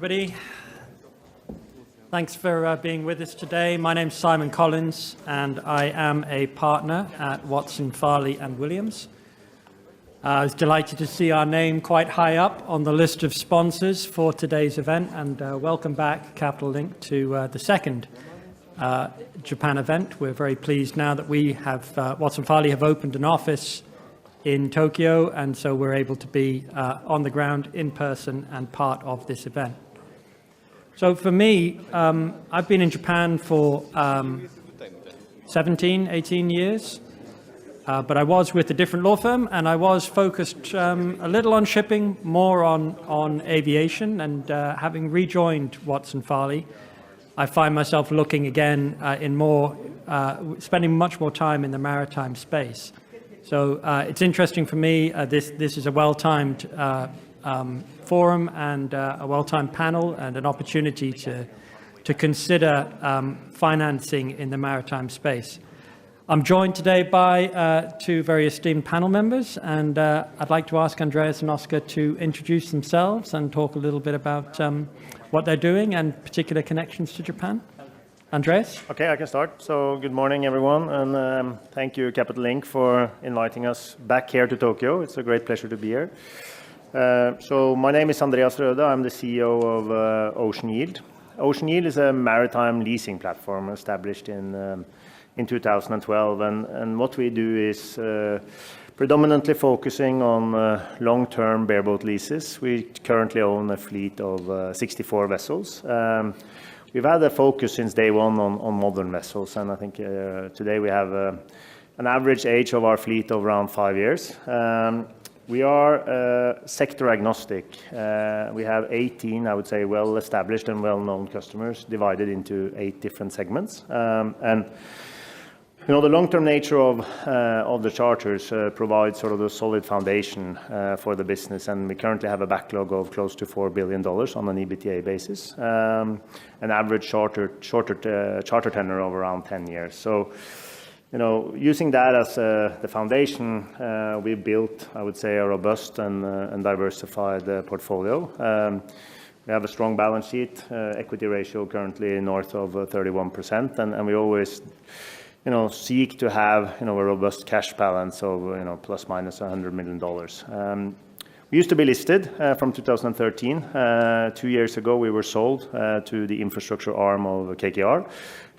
everybody. Thanks for being with us today. My name's Simon Collins, and I am a partner at Watson, Farley and Williams. I was delighted to see our name quite high up on the list of sponsors for today's event, and welcome back, Capital Link, to the second Japan event. We're very pleased now that we have, Watson Farley have opened an office in Tokyo, and so we're able to be on the ground in person and part of this event. So for me, I've been in Japan for 17, 18 years, but I was with a different law firm, and I was focused a little on shipping, more on aviation, and having rejoined Watson Farley, I find myself looking again in more, spending much more time in the maritime space. So it's interesting for me. This is a well-timed forum and a well-timed panel and an opportunity to consider financing in the maritime space. I'm joined today by two very esteemed panel members, and I'd like to ask Andreas and Oscar to introduce themselves and talk a little bit about what they're doing and particular connections to Japan. Andreas? Okay, I can start. So good morning, everyone, and thank you, Capital Link, for inviting us back here to Tokyo. It's a great pleasure to be here. So my name is Andreas Røde. I'm the CEO of Ocean Yield. Ocean Yield is a maritime leasing platform established in 2012, and what we do is predominantly focusing on long-term bareboat leases. We currently own a fleet of 64 vessels. We've had a focus since day one on modern vessels, and I think today we have an average age of our fleet of around 5 years. We are sector agnostic. We have 18, I would say, well-established and well-known customers divided into 8 different segments. And you know, the long-term nature of the charters provides sort of a solid foundation for the business, and we currently have a backlog of close to $4 billion on an EBITDA basis, an average charter tenure of around 10 years. So, you know, using that as the foundation, we built, I would say, a robust and diversified portfolio. We have a strong balance sheet, equity ratio currently north of 31%, and we always, you know, seek to have, you know, a robust cash balance of, you know, plus minus $100 million. We used to be listed from 2013. 2 years ago, we were sold to the infrastructure arm of KKR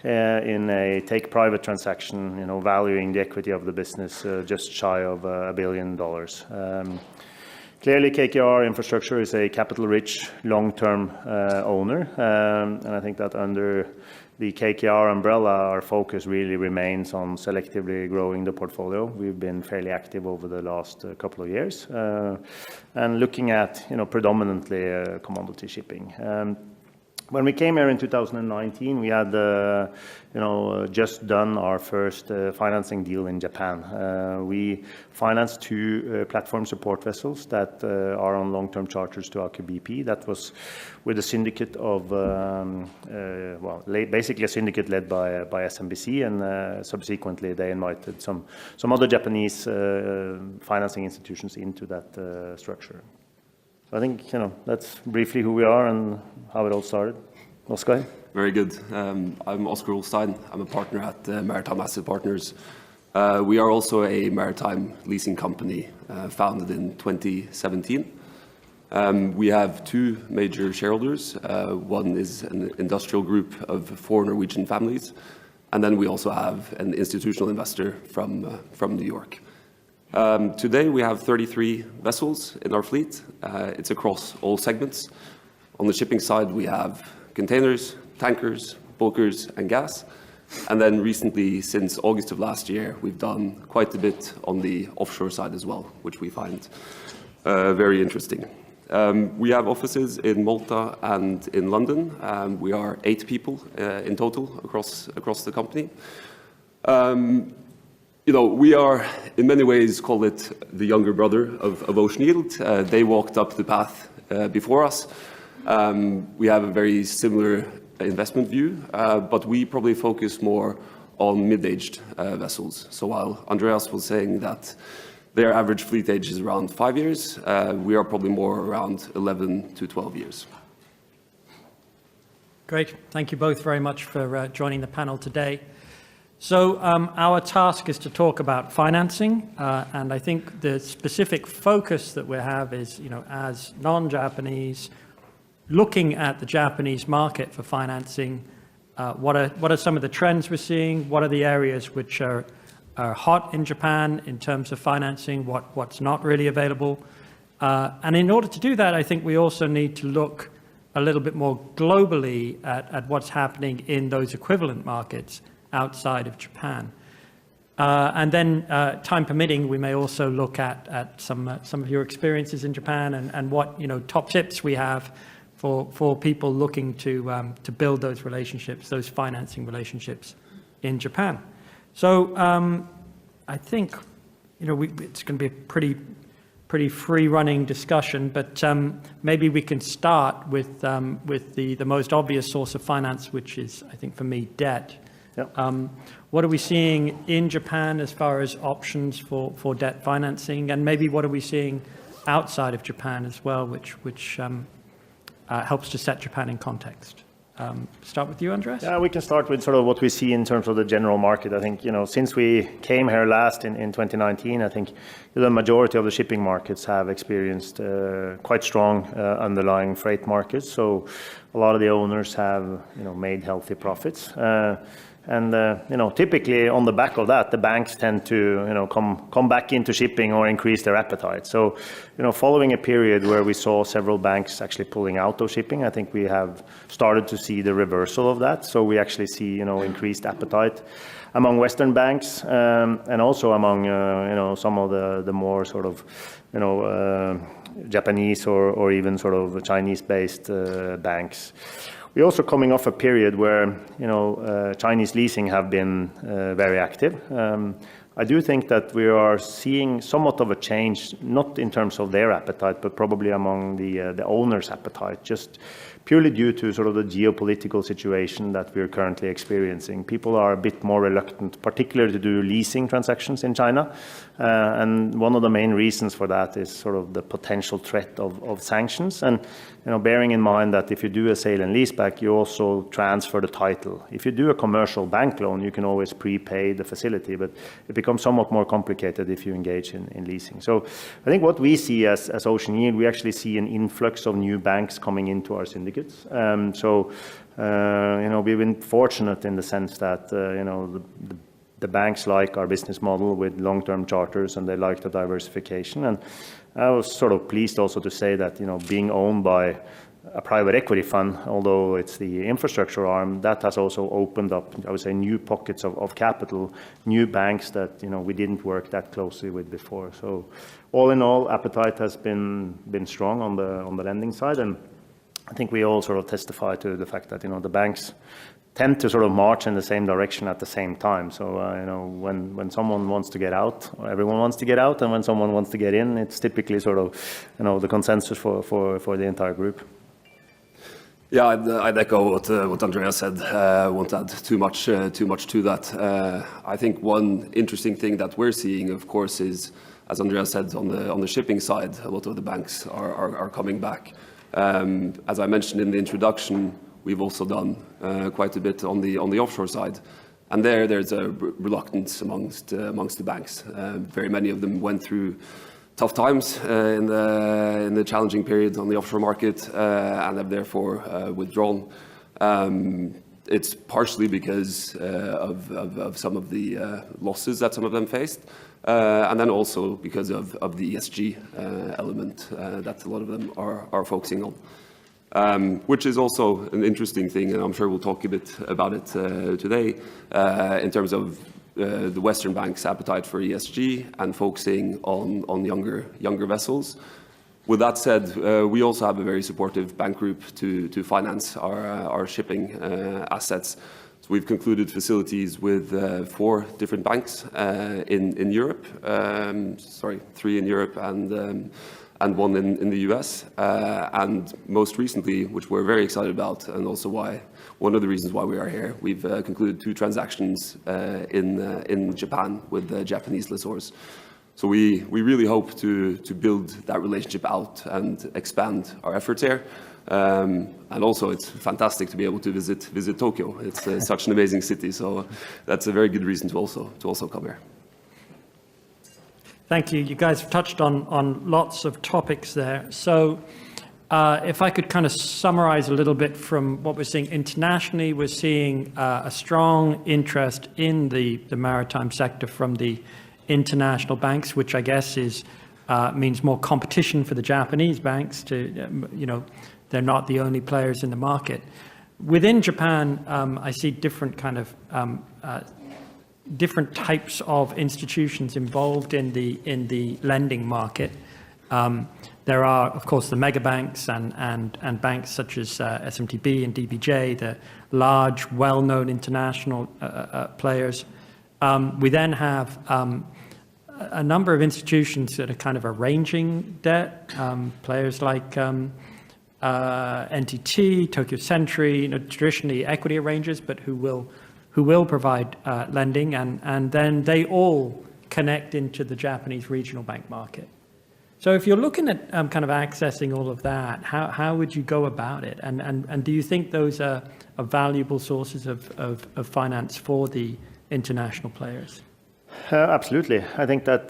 in a take-private transaction, you know, valuing the equity of the business just shy of $1 billion. Clearly, KKR Infrastructure is a capital-rich, long-term owner, and I think that under the KKR umbrella, our focus really remains on selectively growing the portfolio. We've been fairly active over the last couple of years, and looking at, you know, predominantly commodity shipping. When we came here in 2019, we had, you know, just done our first financing deal in Japan. We financed 2 platform support vessels that are on long-term charters to Aker BP. That was with a syndicate of, basically a syndicate led by SMBC, and subsequently they invited some other Japanese financing institutions into that structure. I think, you know, that's briefly who we are and how it all started. Oscar? Very good. I'm Oscar Ulstein. I'm a partner at Maritime Asset Partners. We are also a maritime leasing company founded in 2017. We have 2 major shareholders. One is an industrial group of 4 Norwegian families, and then we also have an institutional investor from New York. Today we have 33 vessels in our fleet. It's across all segments. On the shipping side, we have containers, tankers, bulkers, and gas. And then recently, since August of last year, we've done quite a bit on the offshore side as well, which we find very interesting. We have offices in Malta and in London. We are 8 people in total across the company. You know, we are, in many ways, call it the younger brother of Ocean Yield. They walked up the path before us. We have a very similar investment view, but we probably focus more on mid-aged vessels. So while Andreas was saying that their average fleet age is around 5 years, we are probably more around 11 to 12 years. Great. Thank you both very much for joining the panel today. So our task is to talk about financing, and I think the specific focus that we have is, as non-Japanese, looking at the Japanese market for financing, what are some of the trends we're seeing? What are the areas which are hot in Japan in terms of financing? What's not really available? And in order to do that, I think we also need to look a little bit more globally at what's happening in those equivalent markets outside of Japan. And then, time permitting, we may also look at some of your experiences in Japan and what top tips we have for people looking to build those relationships, those financing relationships in Japan. So I think it's going to be a pretty free-running discussion, but maybe we can start with the most obvious source of finance, which is, I think, for me, debt. Yep. What are we seeing in Japan as far as options for debt financing, and maybe what are we seeing outside of Japan as well, which helps to set Japan in context? Start with you, Andreas? Yeah, we can start with sort of what we see in terms of the general market. I think, since we came here last in 2019, I think the majority of the shipping markets have experienced quite strong underlying freight markets. So a lot of the owners have, made healthy profits. And typically on the back of that, the banks tend to, come back into shipping or increase their appetite. So, following a period where we saw several banks actually pulling out of shipping, I think we have started to see the reversal of that. So we actually see, increased appetite among Western banks and also among, some of the more sort of, Japanese or even sort of Chinese-based banks. We're also coming off a period where, Chinese leasing have been very active. I do think that we are seeing somewhat of a change, not in terms of their appetite, but probably among the owners' appetite, just purely due to sort of the geopolitical situation that we're currently experiencing. People are a bit more reluctant, particularly to do leasing transactions in China. And one of the main reasons for that is sort of the potential threat of sanctions. And, bearing in mind that if you do a sale and leaseback, you also transfer the title. If you do a commercial bank loan, you can always prepay the facility, but it becomes somewhat more complicated if you engage in leasing. So I think what we see as Ocean Yield, we actually see an influx of new banks coming into our syndicates. We've been fortunate in the sense that, the banks like our business model with long-term charters and they like the diversification. And I was sort of pleased also to say that, being owned by a private equity fund, although it's the infrastructure arm, that has also opened up, I would say, new pockets of capital, new banks that, we didn't work that closely with before. So all in all, appetite has been strong on the lending side. And I think we all sort of testify to the fact that, the banks tend to sort of march in the same direction at the same time. So, when someone wants to get out, or everyone wants to get out, and when someone wants to get in, it's typically sort of, the consensus for the entire group. Yeah, I'd echo what Andreas said. Won't add too much to that. I think one interesting thing that we're seeing, of course, is, as Andreas said, on the shipping side, a lot of the banks are coming back. As I mentioned in the introduction, we've also done quite a bit on the offshore side, and there's a reluctance amongst the banks. Very many of them went through tough times in the challenging periods on the offshore market and have therefore withdrawn. It's partially because of some of the losses that some of them faced, and then also because of the ESG element that a lot of them are focusing on. Which is also an interesting thing, and I'm sure we'll talk a bit about it today, in terms of the Western banks' appetite for ESG and focusing on younger vessels. With that said, we also have a very supportive bank group to finance our shipping assets. So we've concluded facilities with 4 different banks in Europe, 3 in Europe and 1 in the US, and most recently, which we're very excited about, and also one of the reasons why we are here, we've concluded 2 transactions in Japan with Japanese lessors. So we really hope to build that relationship out and expand our efforts here. And also, it's fantastic to be able to visit Tokyo. It's such an amazing city, so that's a very good reason to also come here. Thank you. You guys have touched on lots of topics there. So if I could kind of summarize a little bit from what we're seeing internationally, we're seeing a strong interest in the maritime sector from the international banks, which I guess means more competition for the Japanese banks to, they're not the only players in the market. Within Japan, I see different kind of different types of institutions involved in the lending market. There are, of course, the mega banks and banks such as SMTB and DBJ, the large, well-known international players. We then have a number of institutions that are kind of arranging debt, players like NTT, Tokyo Century, traditionally equity arrangers, but who will provide lending, and then they all connect into the Japanese regional bank market. So if you're looking at kind of accessing all of that, how would you go about it? And do you think those are valuable sources of finance for the international players? Absolutely. I think that,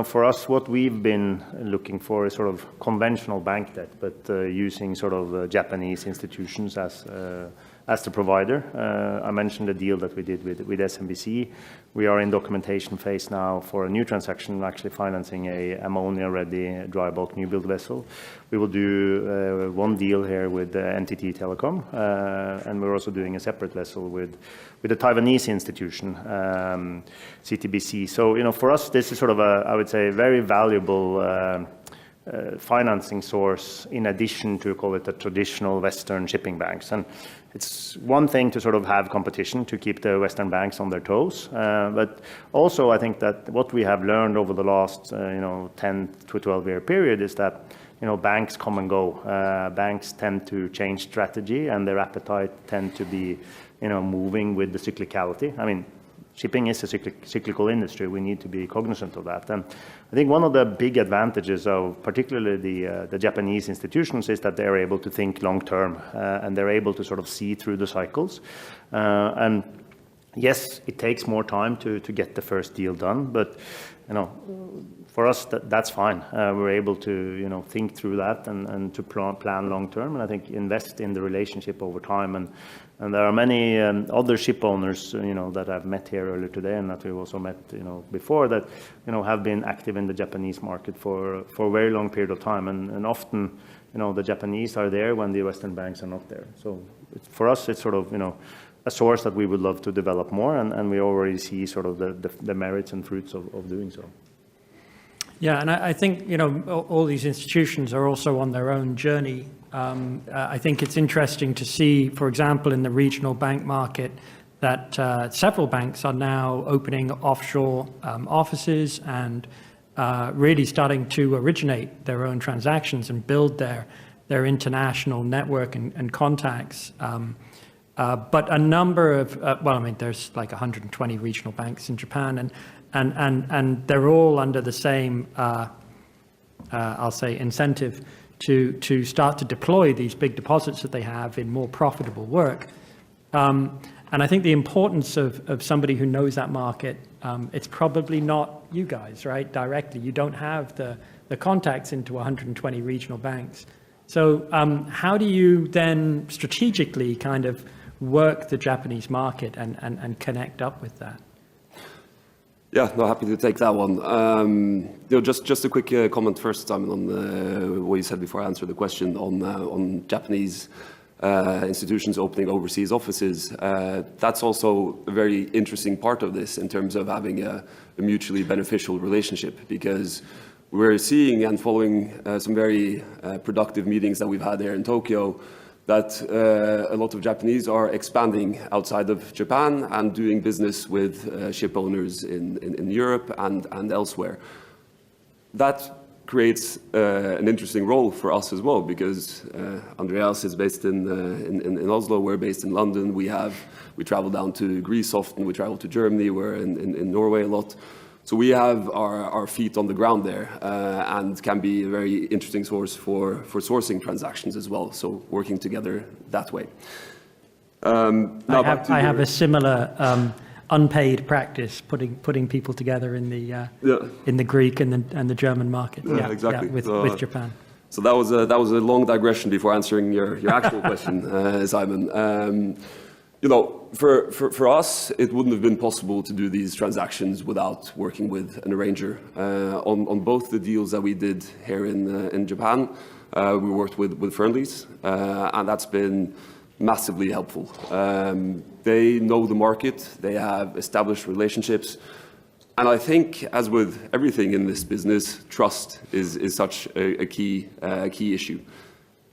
for us, what we've been looking for is sort of conventional bank debt, but using sort of Japanese institutions as the provider. I mentioned the deal that we did with SMBC. We are in documentation phase now for a new transaction, actually financing a ammonia-ready dry bulk new build vessel. We will do one deal here with NTT Telecom, and we're also doing a separate vessel with a Taiwanese institution, CTBC. So, for us, this is sort of I would say, very valuable financing source in addition to, call it, the traditional Western shipping banks. And it's one thing to sort of have competition to keep the Western banks on their toes, but also I think that what we have learned over the last 10 to 12-year period is that banks come and go. Banks tend to change strategy, and their appetite tend to be moving with the cyclicality. I mean, shipping is a cyclical industry. We need to be cognizant of that. And I think one of the big advantages of particularly the Japanese institutions is that they're able to think long term, and they're able to sort of see through the cycles. And yes, it takes more time to get the first deal done, but for us that's fine. We're able to think through that and to plan long term, and I think invest in the relationship over time. And there are many other ship owners, that I've met here earlier today, and that we've also met, before, that, have been active in the Japanese market for a very long period of time. And often, the Japanese are there when the Western banks are not there. So for us, it's sort of, a source that we would love to develop more, and we already see sort of the merits and fruits of doing so. Yeah, and I think, all these institutions are also on their own journey. I think it's interesting to see, for example, in the regional bank market, that several banks are now opening offshore offices and really starting to originate their own transactions and build their international network and contacts. But a number of, there's like 120 regional banks in Japan, and they're all under the same, I'll say, incentive to start to deploy these big deposits that they have in more profitable work. And I think the importance of somebody who knows that market, it's probably not you guys, right, directly. You don't have the contacts into 120 regional banks. So how do you then strategically kind of work the Japanese market and connect up with that? Yeah, no, happy to take that one. Just a quick comment first, Simon, on what you said before I answer the question on Japanese institutions opening overseas offices. That's also a very interesting part of this in terms of having a mutually beneficial relationship, because we're seeing and following some very productive meetings that we've had here in Tokyo, that a lot of Japanese are expanding outside of Japan and doing business with ship owners in Europe and elsewhere. That creates an interesting role for us as well, because Andreas is based in Oslo, we're based in London, we travel down to Greece often, we travel to Germany, we're in Norway a lot. So we have our feet on the ground there and can be a very interesting source for sourcing transactions as well. So working together that way. I have a similar unpaid practice putting people together in the Greek and the German market. Yeah, exactly. With Japan. So that was a long digression before answering your actual question, Simon. For us, it wouldn't have been possible to do these transactions without working with an arranger. On both the deals that we did here in Japan, we worked with Fearnley's, and that's been massively helpful. They know the market, they have established relationships, and I think, as with everything in this business, trust is such a key issue.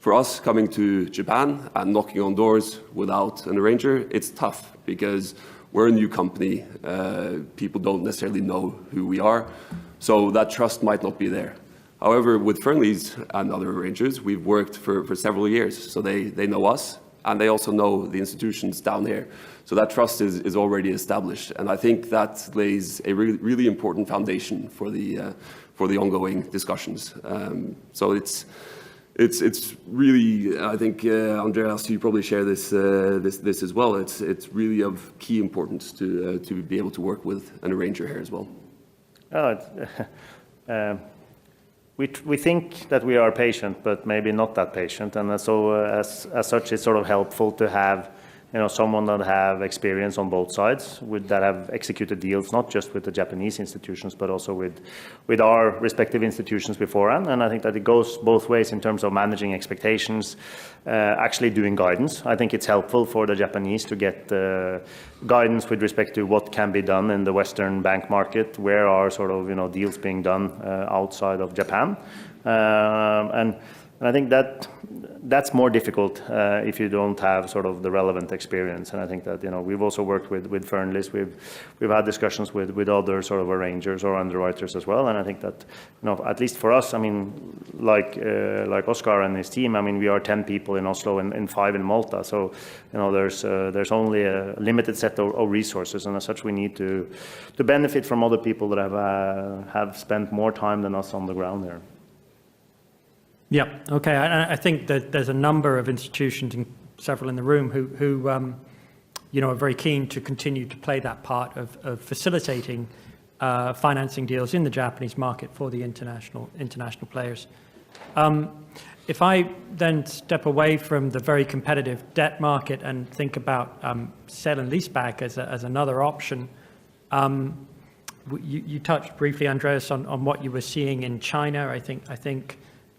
For us, coming to Japan and knocking on doors without an arranger, it's tough because we're a new company. People don't necessarily know who we are, so that trust might not be there. However, with Fearnley's and other arrangers, we've worked for several years, so they know us, and they also know the institutions down here. So that trust is already established, and I think that lays a really important foundation for the ongoing discussions. So it's really, I think, Andreas, you probably share this as well. It's really of key importance to be able to work with an arranger here as well. We think that we are patient, but maybe not that patient, and so as such, it's sort of helpful to have someone that have experience on both sides, that have executed deals not just with the Japanese institutions, but also with our respective institutions beforehand. And I think that it goes both ways in terms of managing expectations, actually doing guidance. I think it's helpful for the Japanese to get guidance with respect to what can be done in the Western bank market, where are sort of deals being done outside of Japan, and I think that's more difficult if you don't have sort of the relevant experience. And I think that we've also worked with Fearnley's. We've had discussions with other sort of arrangers or underwriters as well. And I think that at least for us, I mean, like Oscar and his team, I mean, we are 10 people in Oslo and 5 in Malta. So there's only a limited set of resources, and as such, we need to benefit from other people that have spent more time than us on the ground there. Yeah. Okay. I think that there's a number of institutions, and several in the room, who are very keen to continue to play that part of facilitating financing deals in the Japanese market for the international players. If I then step away from the very competitive debt market and think about sale and leaseback as another option, you touched briefly, Andreas, on what you were seeing in China. I think.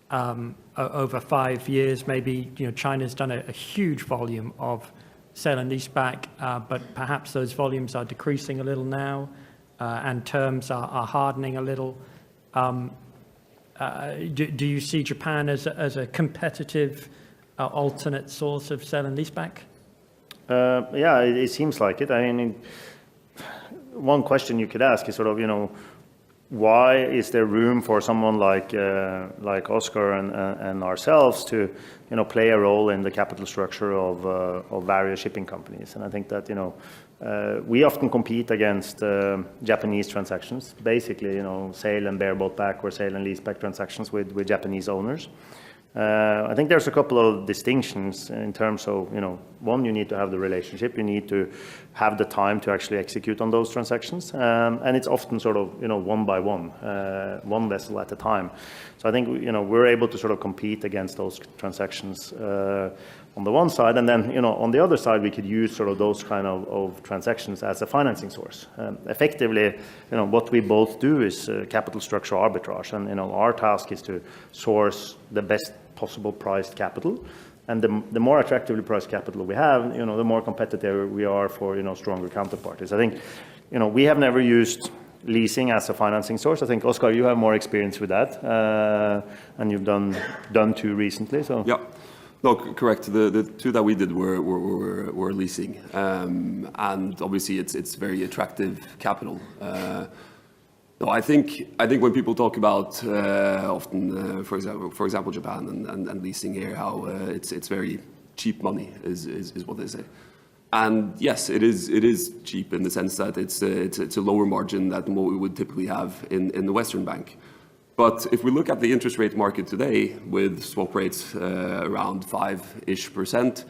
Over 5 years, maybe China's done a huge volume of sale and leaseback, but perhaps those volumes are decreasing a little now, and terms are hardening a little. Do you see Japan as a competitive alternate source of sale and leaseback? Yeah, it seems like it. I mean, one question you could ask is sort of why is there room for someone like Oscar and ourselves to play a role in the capital structure of various shipping companies? And I think that we often compete against Japanese transactions, basically sale and bareboat back or sale and leaseback transactions with Japanese owners. I think there's a couple of distinctions in terms of, one, you need to have the relationship, you need to have the time to actually execute on those transactions, and it's often sort of, one by one, one vessel at a time. So I think, we're able to sort of compete against those transactions on the one side, and then, on the other side, we could use sort of those kind of transactions as a financing source. Effectively, what we both do is capital structure arbitrage, and, our task is to source the best possible priced capital, and the more attractively priced capital we have, the more competitive we are for, stronger counterparties. I think, we have never used leasing as a financing source. I think, Oscar, you have more experience with that, and you've done two recently. So yeah, no, correct. The two that we did were leasing, and obviously it's very attractive capital. No, I think when people talk about often, for example, Japan and leasing here, how it's very cheap money is what they say. And yes, it is cheap in the sense that it's a lower margin than what we would typically have in the Western bank. But if we look at the interest rate market today with swap rates around 5-ish%,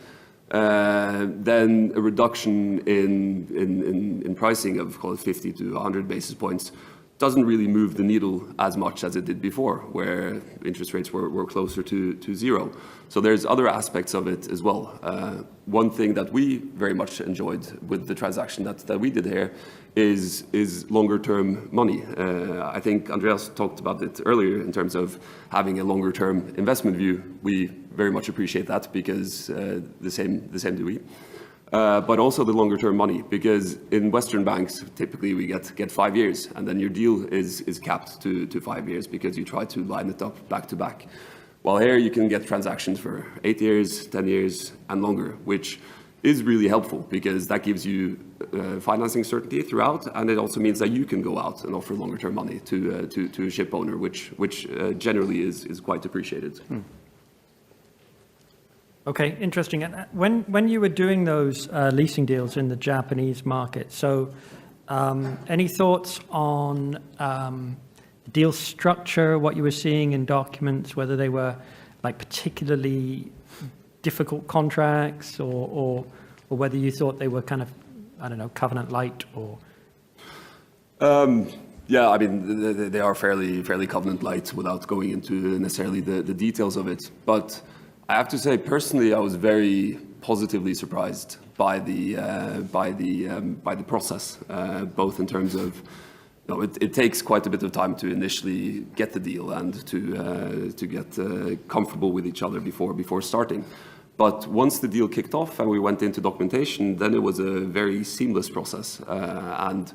then a reduction in pricing of call it 50 to 100 basis points doesn't really move the needle as much as it did before, where interest rates were closer to zero. So there's other aspects of it as well. One thing that we very much enjoyed with the transaction that we did here is longer term money. I think Andreas talked about it earlier in terms of having a longer term investment view. We very much appreciate that because the same do we. But also the longer term money, because in Western banks, typically we get 5 years, and then your deal is capped to 5 years because you try to line it up back to back. While here you can get transactions for 8 years, 10 years, and longer, which is really helpful because that gives you financing certainty throughout, and it also means that you can go out and offer longer term money to a ship owner, which generally is quite appreciated. Okay, interesting. And when you were doing those leasing deals in the Japanese market, so any thoughts on deal structure, what you were seeing in documents, whether they were like particularly difficult contracts or whether you thought they were kind of, I don't know, covenant light or? Yeah, I mean, they are fairly covenant light without going into necessarily the details of it. But I have to say, personally, I was very positively surprised by the process, both in terms of, you know, it takes quite a bit of time to initially get the deal and to get comfortable with each other before starting. But once the deal kicked off and we went into documentation, then it was a very seamless process. And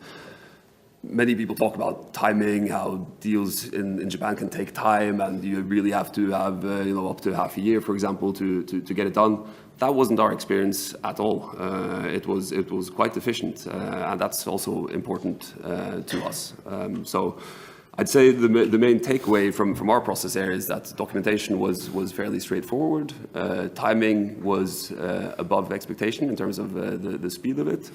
many people talk about timing, how deals in Japan can take time, and you really have to have up to half a year, for example, to get it done. That wasn't our experience at all. It was quite efficient, and that's also important to us. So I'd say the main takeaway from our process there is that documentation was fairly straightforward. Timing was above expectation in terms of the speed of it.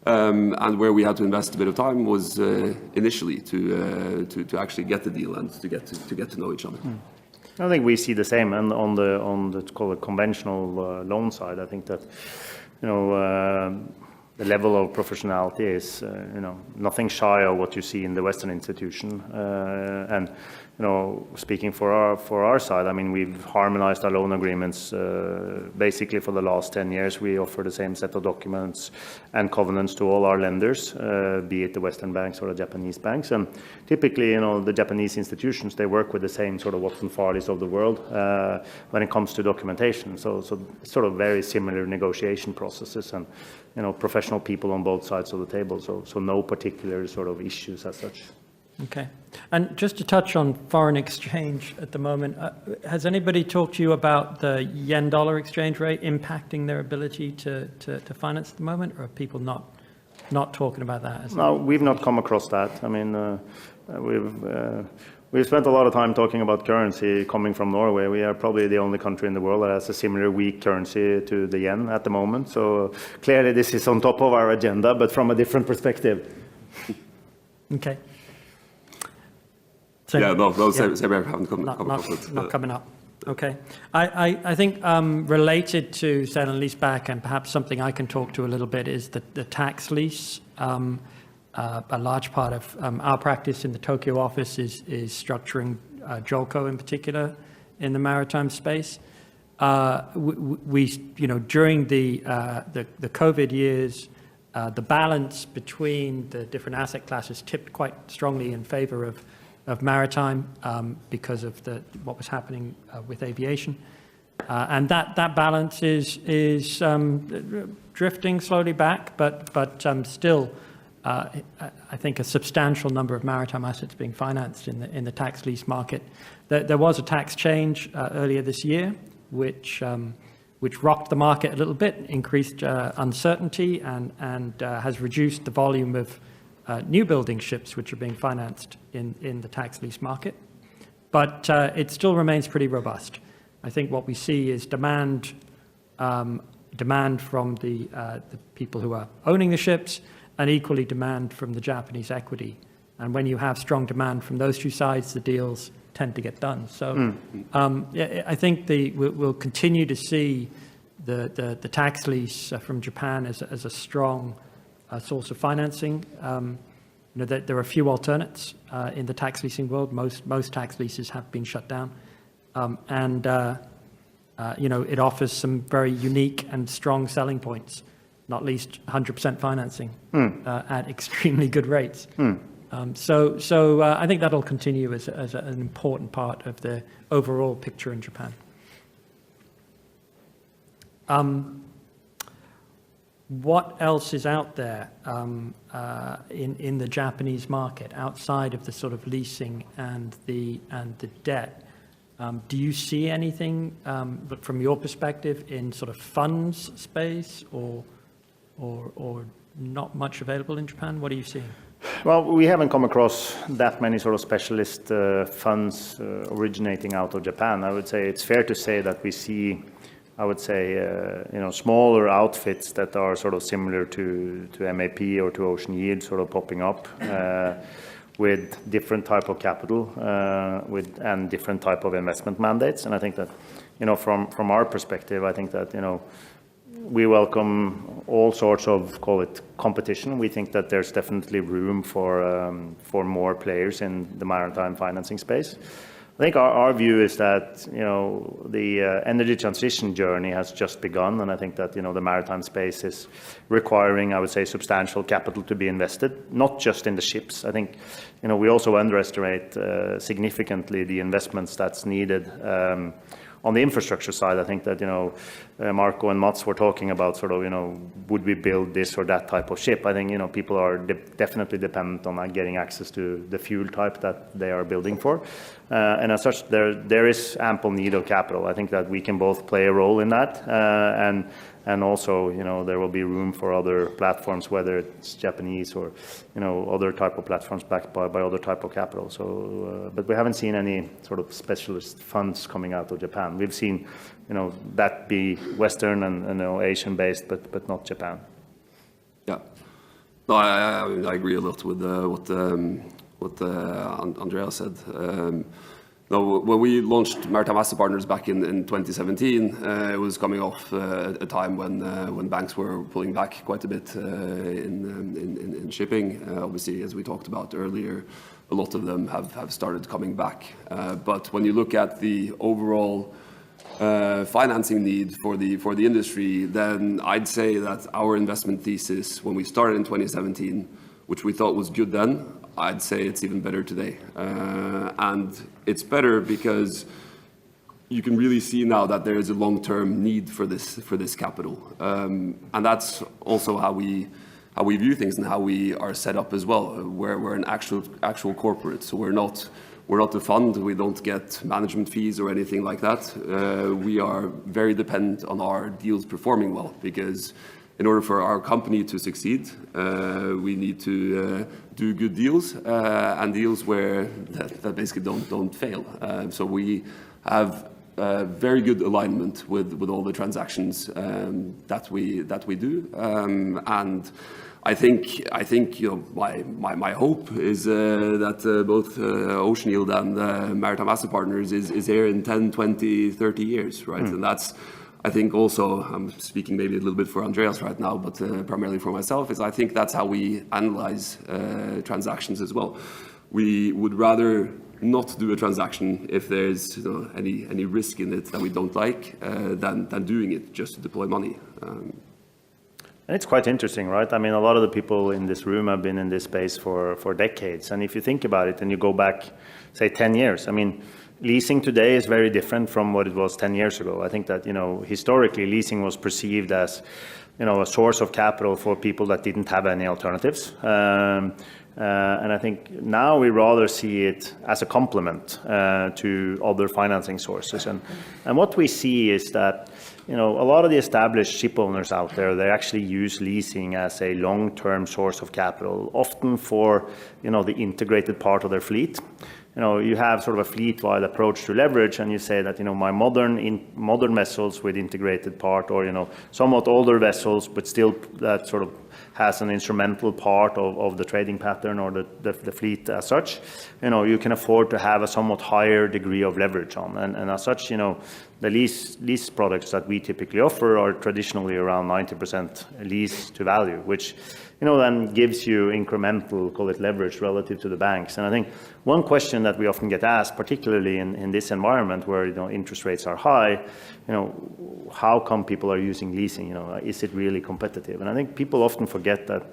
And where we had to invest a bit of time was initially to actually get the deal and to get to know each other. I think we see the same, and on the call it conventional loan side, I think that the level of professionality is nothing shy of what you see in the Western institution, and speaking for our side, I mean, we've harmonized our loan agreements basically for the last 10 years. We offer the same set of documents and covenants to all our lenders, be it the Western banks or the Japanese banks. And typically, the Japanese institutions, they work with the same sort of Watson Farleys of the world when it comes to documentation. So sort of very similar negotiation processes and professional people on both sides of the table. So no particular sort of issues as such. Okay. And just to touch on foreign exchange at the moment, has anybody talked to you about the yen-dollar exchange rate impacting their ability to finance at the moment, or are people not talking about that? No, we've not come across that. I mean, we've spent a lot of time talking about currency coming from Norway. We are probably the only country in the world that has a similar weak currency to the yen at the moment. So clearly this is on top of our agenda, but from a different perspective. Okay. Yeah, same haven't come across it. Not coming up. Okay. I think related to sale and lease back, and perhaps something I can talk to a little bit, is the tax lease. A large part of our practice in the Tokyo office is structuring JOLCO in particular in the maritime space. We during the COVID years, the balance between the different asset classes tipped quite strongly in favor of maritime because of what was happening with aviation, and that balance is drifting slowly back, but still, I think a substantial number of maritime assets being financed in the tax lease market. There was a tax change earlier this year, which rocked the market a little bit, increased uncertainty, and has reduced the volume of new building ships which are being financed in the tax lease market. But it still remains pretty robust. I think what we see is demand demand from the people who are owning the ships, and equally demand from the Japanese equity. And when you have strong demand from those two sides, the deals tend to get done. So I think we'll continue to see the tax lease from Japan as a strong source of financing. There are a few alternates in the tax leasing world. Most tax leases have been shut down. It offers some very unique and strong selling points, not least 100% financing at extremely good rates. So I think that'll continue as an important part of the overall picture in Japan. What else is out there in the Japanese market outside of the sort of leasing and the debt? Do you see anything, from your perspective, in sort of funds space, or not much available in Japan? What are you seeing? Well, we haven't come across that many sort of specialist funds originating out of Japan. I would say it's fair to say that we see, smaller outfits that are sort of similar to MAP or to Ocean Yield sort of popping up with different type of capital and different type of investment mandates. And I think that, from our perspective, I think that, we welcome all sorts of, call it, competition. We think that there's definitely room for more players in the maritime financing space. I think our view is that, the energy transition journey has just begun, and I think that, the maritime space is requiring, I would say, substantial capital to be invested, not just in the ships. I think, we also underestimate significantly the investments that's needed on the infrastructure side. I think that, Marco and Mats were talking about sort of, would we build this or that type of ship? I think, people are definitely dependent on getting access to the fuel type that they are building for. And as such, there is ample need of capital. I think that we can both play a role in that, and also, there will be room for other platforms, whether it's Japanese or, other type of platforms backed by other type of capital. So, but we haven't seen any sort of specialist funds coming out of Japan. We've seen, that be Western and Asian based, but not Japan. Yeah, no, I agree a lot with what Andreas said. When we launched Maritime Asset Partners back in 2017, it was coming off a time when banks were pulling back quite a bit in shipping. Obviously, as we talked about earlier, a lot of them have started coming back. But when you look at the overall financing need for the industry, then I'd say that our investment thesis when we started in 2017, which we thought was good then, I'd say it's even better today. And it's better because you can really see now that there is a long-term need for this capital. And that's also how we view things and how we are set up as well. We're an actual corporate, so we're not a fund. We don't get management fees or anything like that. We are very dependent on our deals performing well, because in order for our company to succeed, we need to do good deals and deals where that basically don't fail. So we have very good alignment with all the transactions that we do, and I think my hope is that both Ocean Yield and Maritime Asset Partners is here in 10, 20, 30 years, right? And that's, I think also, I'm speaking maybe a little bit for Andreas right now, but primarily for myself, is I think that's how we analyze transactions as well. We would rather not do a transaction if there's any risk in it that we don't like than doing it just to deploy money. And it's quite interesting, right? I mean, a lot of the people in this room have been in this space for decades. And if you think about it and you go back, say, 10 years, I mean, leasing today is very different from what it was 10 years ago. I think that, historically, leasing was perceived as, a source of capital for people that didn't have any alternatives. And I think now we rather see it as a complement to other financing sources. And what we see is that, a lot of the established ship owners out there, they actually use leasing as a long-term source of capital, often for, the integrated part of their fleet. you have sort of a fleet-wide approach to leverage, and you say that, my modern vessels with integrated part, or, somewhat older vessels, but still that sort of has an instrumental part of the trading pattern or the fleet as such, you can afford to have a somewhat higher degree of leverage on. And as such, the lease products that we typically offer are traditionally around 90% lease to value, which then gives you incremental, call it leverage, relative to the banks. And I think one question that we often get asked, particularly in this environment where interest rates are high, how come people are using leasing? Is it really competitive? And I think people often forget that,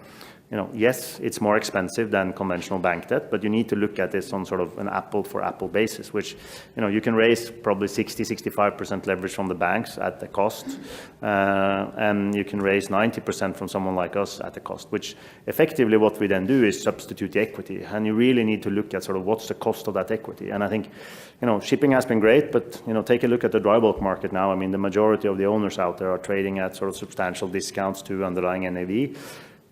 yes, it's more expensive than conventional bank debt, but you need to look at this on sort of an apple-for-apple basis, which, you can raise probably 60-65% leverage from the banks at the cost, and you can raise 90% from someone like us at the cost, which effectively what we then do is substitute the equity, and you really need to look at sort of what's the cost of that equity. And I think, shipping has been great, but, take a look at the dry bulk market now. I mean, the majority of the owners out there are trading at sort of substantial discounts to underlying NAV.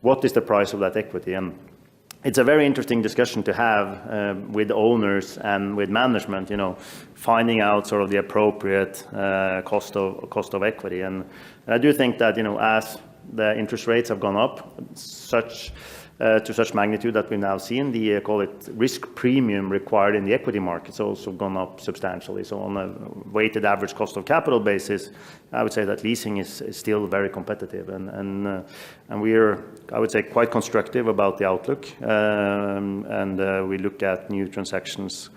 What is the price of that equity? And it's a very interesting discussion to have with owners and with management, finding out sort of the appropriate cost of equity. And I do think that, as the interest rates have gone up to such magnitude that we've now seen, the call it risk premium required in the equity markets also gone up substantially. So on a weighted average cost of capital basis, I would say that leasing is still very competitive, and we are, I would say, quite constructive about the outlook, and we look at new transactions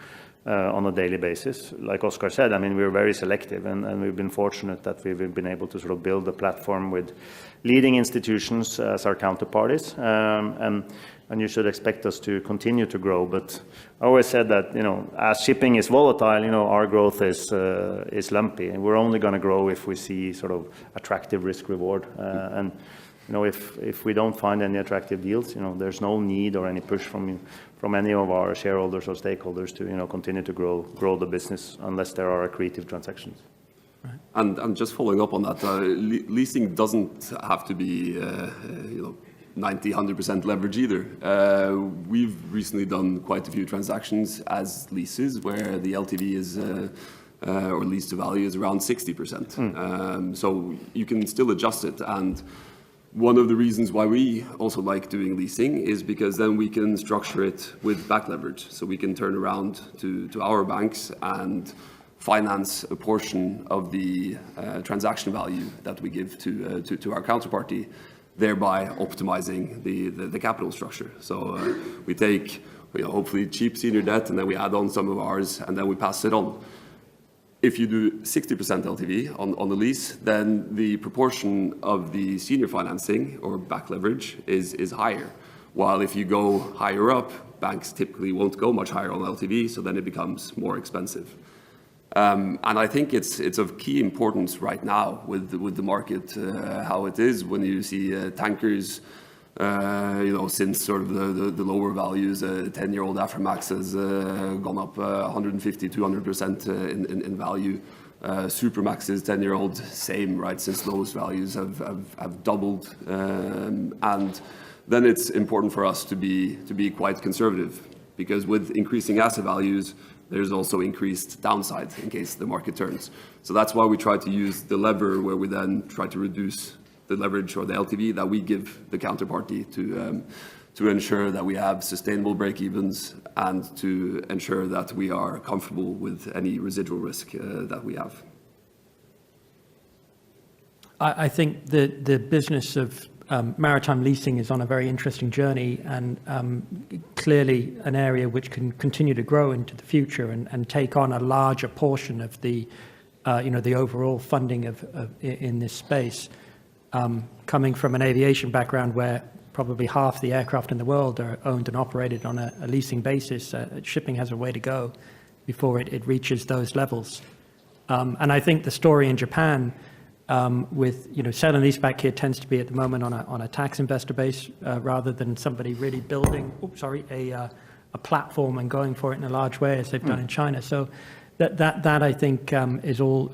on a daily basis. Like Oscar said, I mean, we're very selective, and we've been fortunate that we've been able to sort of build a platform with leading institutions as our counterparties, and you should expect us to continue to grow. But I always said that, as shipping is volatile, our growth is lumpy, and we're only going to grow if we see sort of attractive risk reward. And if we don't find any attractive deals, there's no need or any push from any of our shareholders or stakeholders to continue to grow the business unless there are accretive transactions. Right. And just following up on that, leasing doesn't have to be 90-100% leverage either. We've recently done quite a few transactions as leases where the LTV is or lease to value is around 60%. So you can still adjust it. And one of the reasons why we also like doing leasing is because then we can structure it with back leverage. So we can turn around to our banks and finance a portion of the transaction value that we give to our counterparty, thereby optimizing the capital structure. So we take hopefully cheap senior debt, and then we add on some of ours, and then we pass it on. If you do 60% LTV on the lease, then the proportion of the senior financing or back leverage is higher. While if you go higher up, banks typically won't go much higher on LTV, so then it becomes more expensive. And I think it's of key importance right now with the market, how it is when you see tankers, since sort of the lower values, 10-year-old Aframax has gone up 150-200% in value. Supramaxes, 10-year-old, same, right, since those values have doubled. And then it's important for us to be quite conservative, because with increasing asset values, there's also increased downside in case the market turns. So that's why we try to use the lever where we then try to reduce the leverage or the LTV that we give the counterparty to ensure that we have sustainable break-evens and to ensure that we are comfortable with any residual risk that we have. I think the business of maritime leasing is on a very interesting journey, and clearly an area which can continue to grow into the future and take on a larger portion of the overall funding in this space. Coming from an aviation background where probably half the aircraft in the world are owned and operated on a leasing basis, shipping has a way to go before it reaches those levels. And I think the story in Japan with sale and leaseback here tends to be at the moment on a tax investor base rather than somebody really building a platform and going for it in a large way as they've done in China. So that I think is all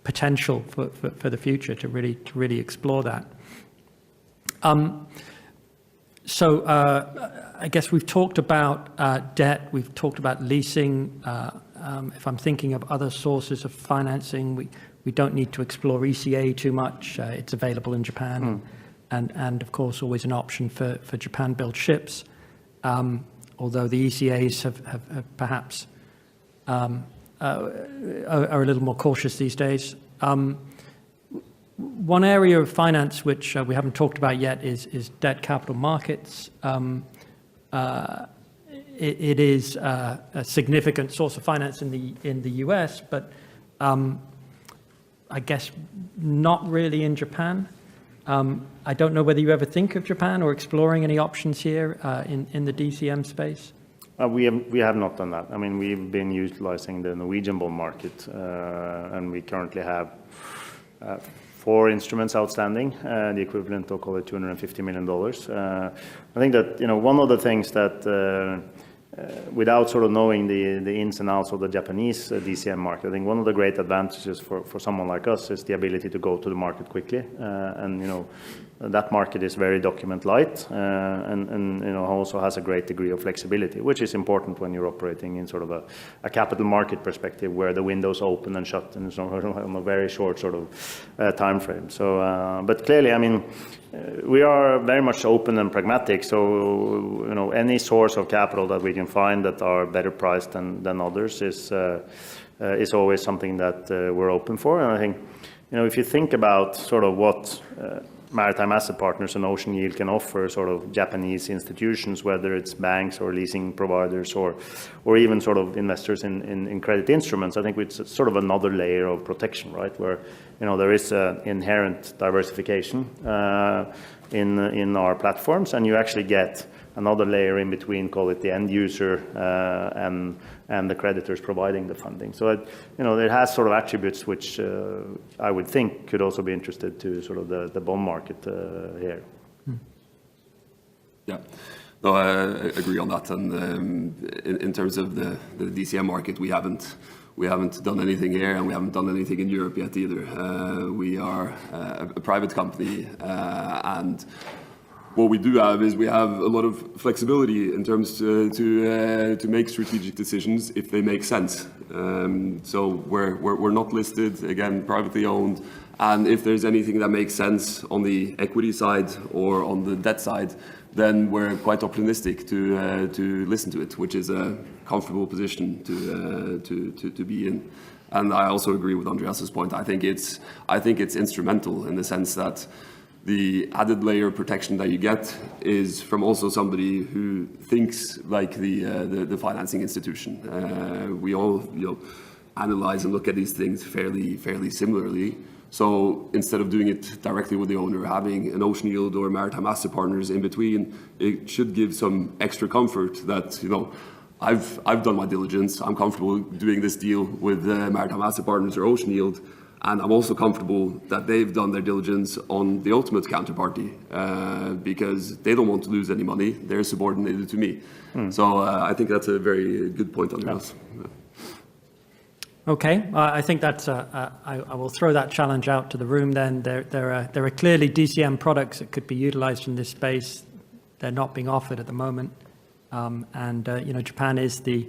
potential for the future to really explore that. So I guess we've talked about debt, we've talked about leasing. If I'm thinking of other sources of financing, we don't need to explore ECA too much. It's available in Japan, and of course always an option for Japan-built ships. Although the ECAs have perhaps are a little more cautious these days. One area of finance which we haven't talked about yet is debt capital markets. It is a significant source of finance in the US, but I guess not really in Japan. I don't know whether you ever think of Japan or exploring any options here in the DCM space. We have not done that. I mean, we've been utilizing the Norwegian bond market, and we currently have 4 instruments outstanding, the equivalent of, call it, $250 million. I think that, one of the things that, without sort of knowing the ins and outs of the Japanese DCM market, I think one of the great advantages for someone like us is the ability to go to the market quickly. And, that market is very document light, and also has a great degree of flexibility, which is important when you're operating in sort of a capital market perspective where the windows open and shut and so on a very short sort of time frame. So, but clearly, I mean, we are very much open and pragmatic. So, any source of capital that we can find that are better priced than others is always something that we're open for. And I think, if you think about sort of what Maritime Asset Partners and Ocean Yield can offer sort of Japanese institutions, whether it's banks or leasing providers or even sort of investors in credit instruments, I think it's sort of another layer of protection, right? Where, there is inherent diversification in our platforms, and you actually get another layer in between, call it the end user and the creditors providing the funding. So, it has sort of attributes which I would think could also be interested to sort of the bond market here. Yeah, no, I agree on that. And in terms of the DCM market, we haven't done anything here, and we haven't done anything in Europe yet either. We are a private company, and what we do have is we have a lot of flexibility in terms to make strategic decisions if they make sense. So we're not listed, again, privately owned, and if there's anything that makes sense on the equity side or on the debt side, then we're quite optimistic to listen to it, which is a comfortable position to be in. And I also agree with Andreas's point. I think it's instrumental in the sense that the added layer of protection that you get is from also somebody who thinks like the financing institution. We all analyze and look at these things fairly similarly. So instead of doing it directly with the owner, having an Ocean Yield or Maritime Asset Partners in between, it should give some extra comfort that I've done my diligence. I'm comfortable doing this deal with Maritime Asset Partners or Ocean Yield. And I'm also comfortable that they've done their diligence on the ultimate counterparty because they don't want to lose any money. They're subordinated to me. So I think that's a very good point, Andreas. Yeah. Okay, I think that's I will throw that challenge out to the room then. There are clearly DCM products that could be utilized in this space. They're not being offered at the moment. Japan is the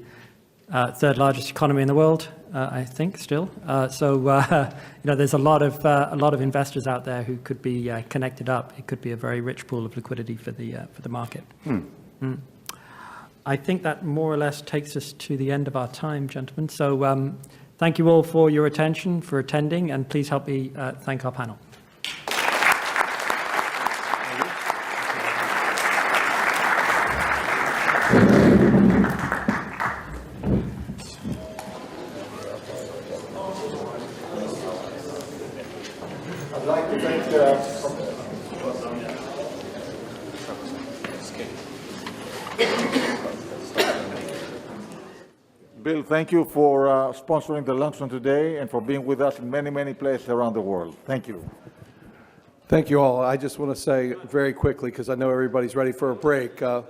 third largest economy in the world, I think, still. There's a lot of investors out there who could be connected up. It could be a very rich pool of liquidity for the market. I think that more or less takes us to the end of our time, gentlemen. So thank you all for your attention, for attending, and please help me thank our panel. Bill, thank you for sponsoring the luncheon today and for being with us in many, many places around the world. Thank you. Thank you all. I just want to say very quickly, because I know everybody's ready for a break. On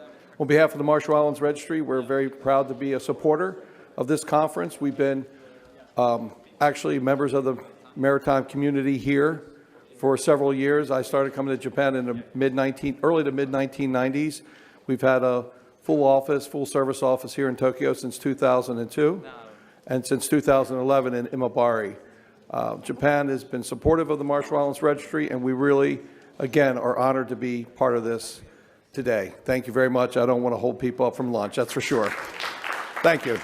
behalf of the Marshall Islands Registry, we're very proud to be a supporter of this conference. We've been actually members of the maritime community here for several years. I started coming to Japan in the early to mid-1990s. We've had a full service office here in Tokyo since 2002, and since 2011 in Imabari. Japan has been supportive of the Marshall Islands Registry, and we really, again, are honored to be part of this today. Thank you very much. I don't want to hold people up from lunch, that's for sure. Thank you.